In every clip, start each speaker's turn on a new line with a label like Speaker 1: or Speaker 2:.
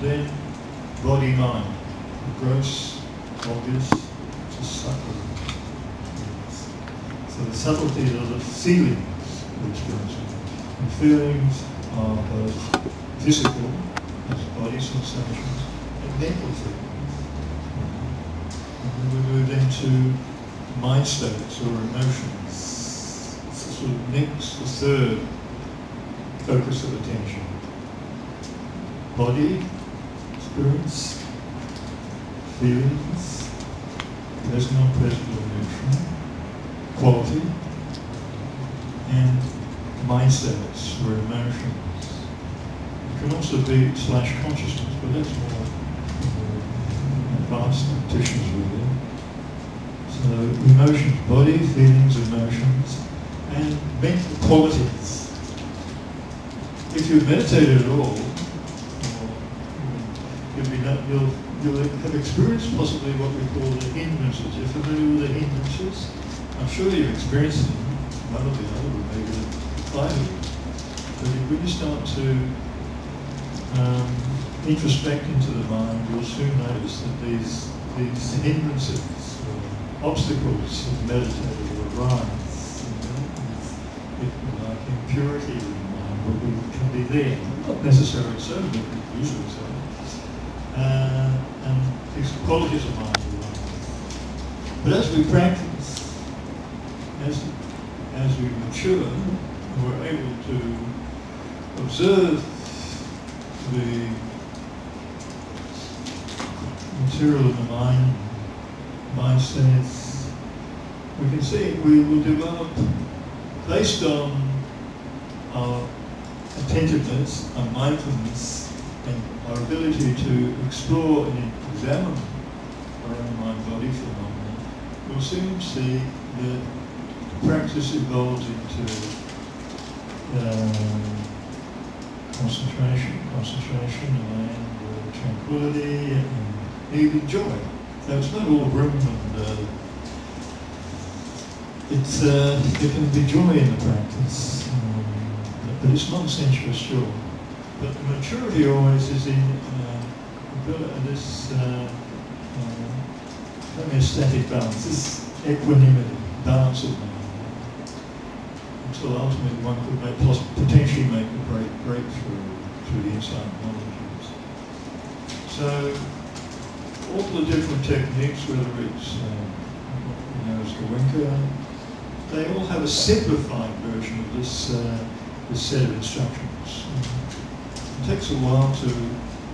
Speaker 1: Then body-mind, gross, obvious, just subtle. So the subtleties are the feelings we're experiencing. And feelings are both physical, as body sensations, and mental feelings. And then we move into mind states or emotions. It's a sort of next, the third focus of attention. Body, experience, feelings, present or present or neutral, quality, and mind states or emotions. It can also be / consciousness, but that's more advanced practitioners really. So emotions, body, feelings, emotions, and mental qualities. If you've meditated at all, you'll have experienced possibly what we call the hindrances. You're familiar with the hindrances? I'm sure you've experienced them, one or the other, or maybe five of you. But when you start to introspect into the mind, you'll soon notice that these hindrances, obstacles of meditative will arise. Like impurity in the mind can be there. Not necessarily so, but usually so. And these qualities of mind will arise. But as we practice, as we mature, we're able to observe the material of the mind states. We can see we will develop, based on our attentiveness, our mindfulness, and our ability to explore and examine our own mind-body phenomena, we'll soon see that practice evolves into concentration, and tranquility, and even joy. So it's not all grim, and there can be joy in the practice, but it's not sensuous joy. But the maturity always is in this homeostatic balance, this equanimity, balance of mind. Until ultimately one could potentially make a breakthrough through the insight knowledges. So all the different techniques, whether it's as Goenka, they all have a simplified version of this set of instructions. It takes a while to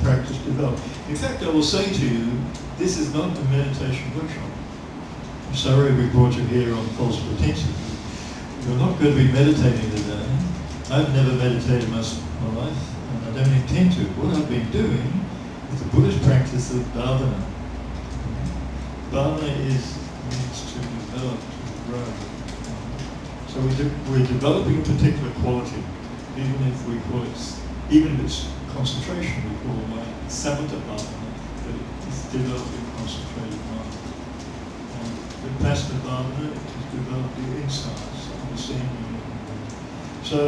Speaker 1: practice develop. In fact, I will say to you, this is not a meditation workshop. I'm sorry we brought you here on false pretenses. You're not going to be meditating today. I've never meditated my life, and I don't intend to. What I've been doing is the Buddhist practice of Bhavana. Bhavana means to develop, to grow. So we're developing a particular quality, even if it's concentration, we call it like samatha bhavana, that it's developing concentrated mind. And vipassana bhavana is developing insights, understanding. So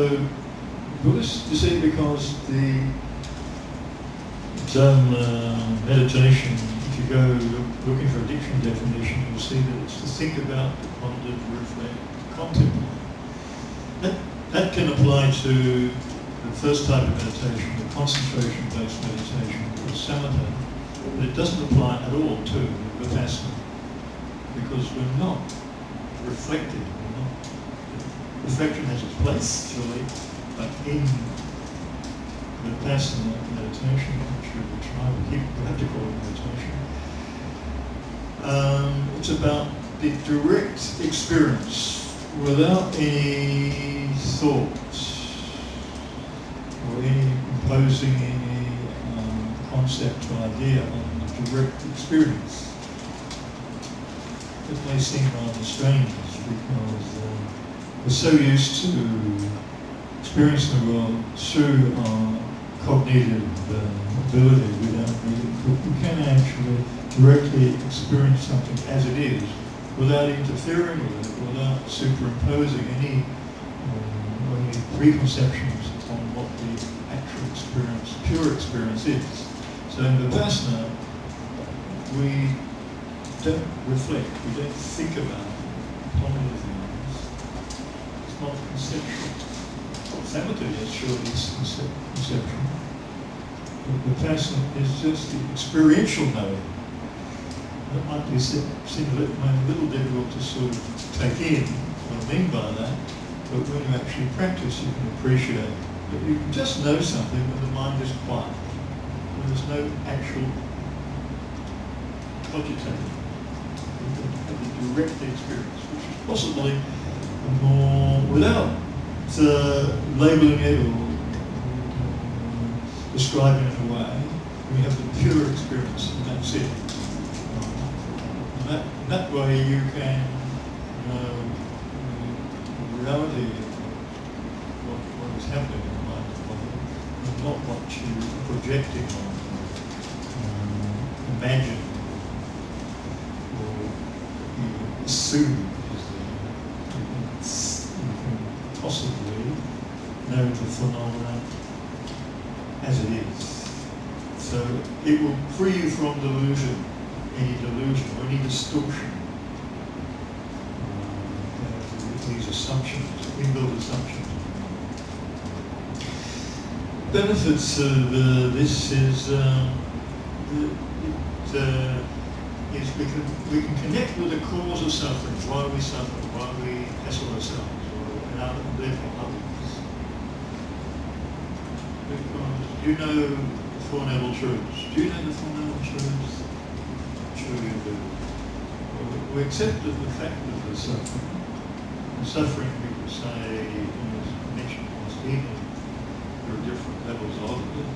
Speaker 1: Buddhists, you see, because some meditation, if you go looking for a dictionary definition, you'll see that it's to think about, to ponder, to reflect, contemplate. That can apply to the first type of meditation, the concentration-based meditation, or samatha, but it doesn't apply at all to vipassana, because we're not reflecting. Reflection has its place, surely, but in vipassana meditation, which we have to call it meditation, it's about the direct experience without any thoughts or any imposing any concept or idea on the direct experience. It may seem rather strange because we're so used to experiencing the world through our cognitive ability we can actually directly experience something as it is without interfering with it, without superimposing any preconceptions on what the actual experience, pure experience is. So in Vipassana, we don't reflect, we don't think about positive things. It's not conceptual. Samatha, yes, sure, is conceptual. But Vipassana is just the experiential knowing. That might be seem a little difficult to sort of take in what I mean by that, but when you actually practice, you can appreciate that you can just know something when the mind is quiet, when there's no actual cogitating. You can have a direct experience, which is possibly more, without labelling it or describing it in a way, we have the pure experience, and that's it. That way you can know the reality of what is happening in the mind and body, and not what you are projecting on, imagine, or even assume is there. You can possibly know the phenomena as it is. So it will free you from delusion. Any delusion or any distortion, these assumptions, inbuilt assumptions. Benefits of this is we can connect with the cause of suffering, why we suffer, why we hassle ourselves, and therefore others. Because you know the Four Noble Truths. Do you know the Four Noble Truths? We accept the fact that there's suffering. And suffering, we could say, as mentioned last evening, there are different levels of it.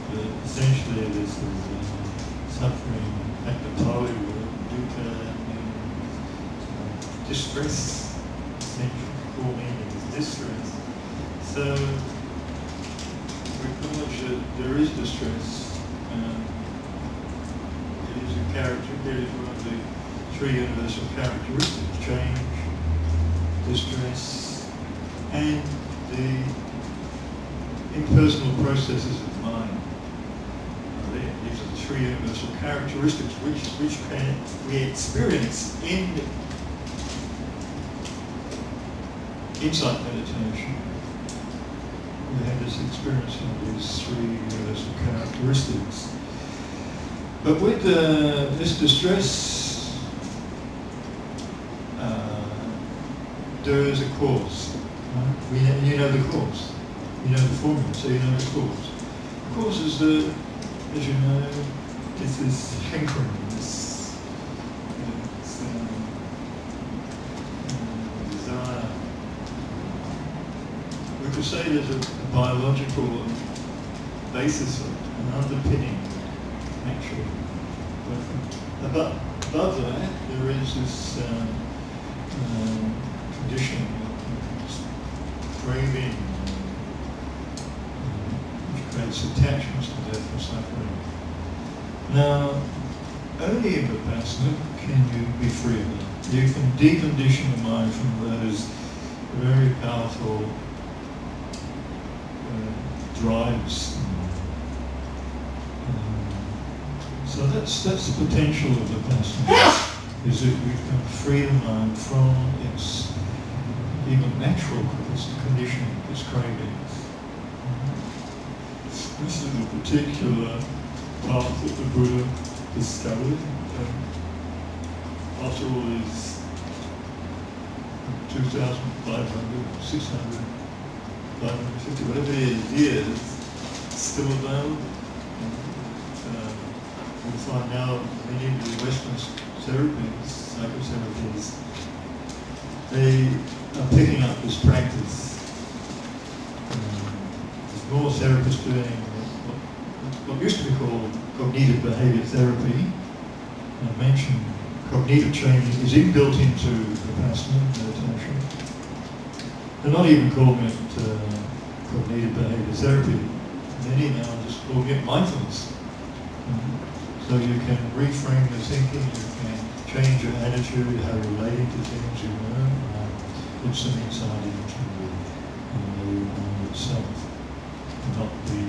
Speaker 1: But essentially, this is suffering at the Pali word, dukkha, distress. Essentially, core meaning is distress. So we acknowledge that there is distress. Character, it is one of the three universal characteristics: change, distress, and the impersonal processes of mind. These are the three universal characteristics which we experience in insight meditation. We have this experience of these three universal characteristics. But with this distress, there is a cause. Right? You know the cause. You know the formula, so you know the cause. The cause is as you know, it's this hankering, this desire. We could say there's a biological basis of it, an underpinning. Actually, but above that, there is this condition, craving, which creates attachments to death and suffering. Now, only in Vipassana can you be free of that. You can decondition the mind from those very powerful drives. So that's the potential of Vipassana, is that we can free the mind from its even natural conditioning, its cravings. This is a particular path that the Buddha discovered. After all these 2,500, 600, 550, whatever it is, years, still available. We find now many of the Western therapies, psychotherapies, they are picking up this practice. There's more therapists doing what used to be called cognitive behavior therapy. I mentioned cognitive training is inbuilt into Vipassana meditation. They're not even calling it cognitive behavior therapy. Many now are just calling it mindfulness. So you can reframe your thinking, you can change your attitude, how you're relating to things you learn, put some insight into the mind itself, not the